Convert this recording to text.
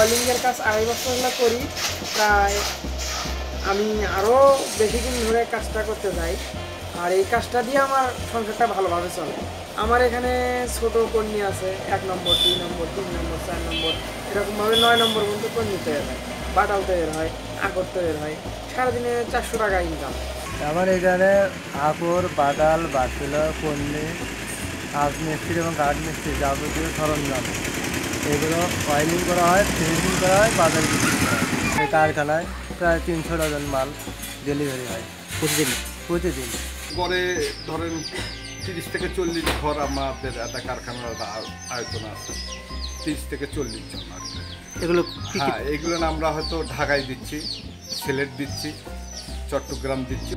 ওয়েল্ডিংয়ের কাজ 2.5 বছর হলো করি। প্রায় আমি আরও বেশি দিন ধরে কাজটা করতে যাই, আর এই কাজটা দিয়ে আমার সংসারটা ভালোভাবে চলে। আমার এখানে ছোটো কর্মী আছে, 1 নম্বর, 2 নম্বর, 3 নম্বর, 4 নম্বর, এরকমভাবে 9 নম্বর পর্যন্ত কর্মী তৈরি হয়, বাটাল তৈরি হয়, আকর তৈরি হয়। সারাদিনে 400 টাকা ইনকাম। আমার এখানে আকর, বাটাল, বাসুলা, কর্মী, রাজমিস্ত্রি এবং কাঠ মিস্ত্রি যাবতীয় সরঞ্জাম এগুলো ওয়েল্ডিং করা হয়, ফিনিশিং করা হয়, বাজার বিক্রি করা হয়। এই কারখানায় প্রায় 300 ডজন মাল ডেলিভারি হয় প্রতিদিন। গড়ে ধরেন 30 থেকে 40 ঘর আমাদের একটা কারখানার আয়তন আছে, 30 থেকে 40 জন আর কি। হ্যাঁ, এগুলো আমরা হয়তো ঢাকায় দিচ্ছি, সিলেট দিচ্ছি, চট্টগ্রাম দিচ্ছি।